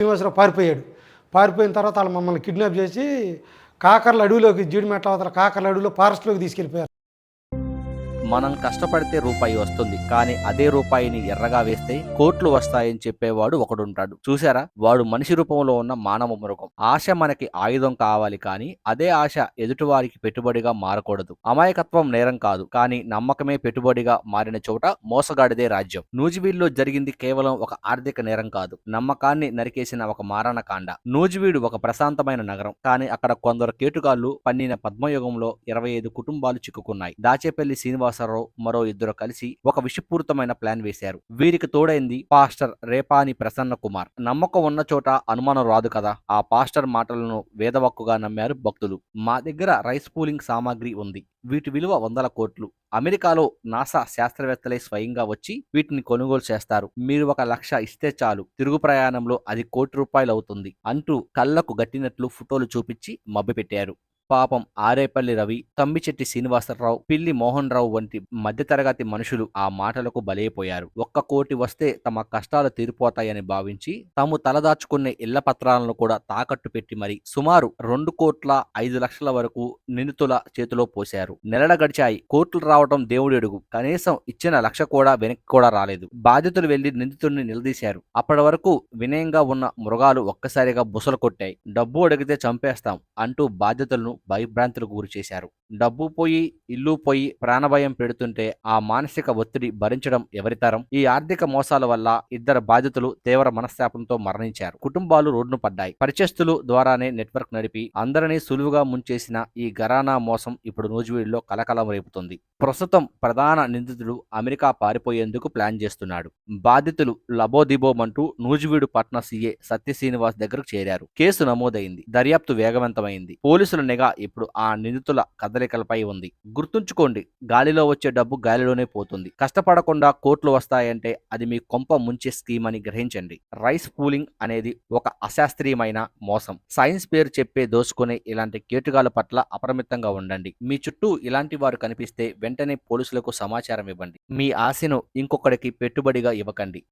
శ్రీనివాసరావు పారిపోయాడు. పారిపోయిన తర్వాత ఆళ్ళు మమ్మల్ని కిడ్నాప్ చేసి కాకర్ల అడవిలోకి జీడిమెట్ల అవతల కాకర్ల అడవిలో ఫారెస్ట్‌లోకి తీసుకెళ్ళిపోయారు. మనం కష్టపడితే రూపాయి వస్తుంది, కానీ అదే రూపాయిని ఎర్రగా వేస్తే కోట్లు వస్తాయని చెప్పేవాడు ఒకడుంటాడు. చూసారా, వాడు మనిషి రూపంలో ఉన్న మానవ మృగం. ఆశ మనకి ఆయుధం కావాలి, కానీ అదే ఆశ ఎదుటివారికి పెట్టుబడిగా మారకూడదు. అమాయకత్వం నేరం కాదు, కానీ నమ్మకమే పెట్టుబడిగా మారిన చోట మోసగాడిదే రాజ్యం. నూజివీడులో జరిగింది కేవలం ఒక ఆర్థిక నేరం కాదు, నమ్మకాన్ని నరికేసిన ఒక మారణకాండ. నూజివీడు ఒక ప్రశాంతమైన నగరం, కానీ అక్కడ కొందరు కేటుగాళ్లు పన్నిన పద్మయుగంలో 25 కుటుంబాలు చిక్కుకున్నాయి. దాచేపల్లి శ్రీనివాసరావు మరో ఇద్దరు కలిసి ఒక విషపూరితమైన ప్లాన్ వేశారు. వీరికి తోడైంది పాస్టర్ రేపాని ప్రసన్న కుమార్. నమ్మకం ఉన్న చోట అనుమానం రాదు కదా. ఆ పాస్టర్ మాటలను వేదవక్కుగా నమ్మారు భక్తులు. మా దగ్గర రైస్ పూలింగ్ సామాగ్రి ఉంది, వీటి విలువ 100 కోట్లు. అమెరికాలో నాసా శాస్త్రవేత్తలే స్వయంగా వచ్చి వీటిని కొనుగోలు చేస్తారు. మీరు 1,00,000 ఇస్తే చాలు, తిరుగు ప్రయాణంలో అది ₹1,00,00,000 అవుతుంది అంటూ కళ్లకు గట్టినట్లు ఫోటోలు చూపించి మభ్యపెట్టారు. పాపం ఆరేపల్లి రవి, తమ్మిచెట్టి శ్రీనివాసరావు, పిల్లి మోహన్ రావు వంటి మధ్యతరగతి మనుషులు ఆ మాటలకు బలైపోయారు. 1 కోటి వస్తే తమ కష్టాలు తీరిపోతాయని భావించి తాము తలదాచుకునే ఇళ్ల పత్రాలను కూడా తాకట్టు పెట్టి మరి సుమారు 2,05,00,000 వరకు నిందితుల చేతిలో పోశారు. నెలల గడిచాయి. కోట్లు రావడం దేవుడెడుగు, కనీసం ఇచ్చిన 1,00,000 కూడా వెనక్కి కూడా రాలేదు. బాధితులు వెళ్లి నిందితుడిని నిలదీశారు. అప్పటి వరకు వినయంగా ఉన్న మృగాలు ఒక్కసారిగా బుసలు కొట్టాయి. డబ్బు అడిగితే చంపేస్తాం అంటూ బాధితులను భయభ్రాంతులకు గురి చేశారు. డబ్బు పోయి, ఇల్లు పోయి, ప్రాణభయం పెడుతుంటే ఆ మానసిక ఒత్తిడి భరించడం ఎవరితరం? ఈ ఆర్థిక మోసాల వల్ల 2 బాధితులు తీవ్ర మనస్తాపంతో మరణించారు. కుటుంబాలు రోడ్డును పడ్డాయి. పరిచయస్తులు ద్వారానే నెట్వర్క్ నడిపి అందరినీ సులువుగా ముంచేసిన ఈ ఘరానా మోసం ఇప్పుడు నూజివీడులో కలకలం రేపుతుంది. ప్రస్తుతం ప్రధాన నిందితుడు అమెరికా పారిపోయేందుకు ప్లాన్ చేస్తున్నాడు. బాధితులు లబోదిబోమంటూ నూజివీడు పట్న సీఏ సత్య శ్రీనివాస్ దగ్గరకు చేరారు. కేసు నమోదైంది. దర్యాప్తు వేగవంతమైంది. పోలీసుల నిఘా ఇప్పుడు ఆ నిందితుల కదలికలపై ఉంది. గుర్తుంచుకోండి, గాలిలో వచ్చే డబ్బు గాలిలోనే పోతుంది. కష్టపడకుండా కోట్లు వస్తాయంటే అది మీ కొంప ముంచే స్కీమ్ అని గ్రహించండి. రైస్ పూలింగ్ అనేది ఒక అశాస్త్రీయమైన మోసం. సైన్స్ పేరు చెప్పే దోచుకునే ఇలాంటి కేటుగాల పట్ల అప్రమత్తంగా ఉండండి. మీ చుట్టూ ఇలాంటి వారు కనిపిస్తే వెంటనే పోలీసులకు సమాచారం ఇవ్వండి. మీ ఆశను ఇంకొకరికి పెట్టుబడిగా ఇవ్వకండి.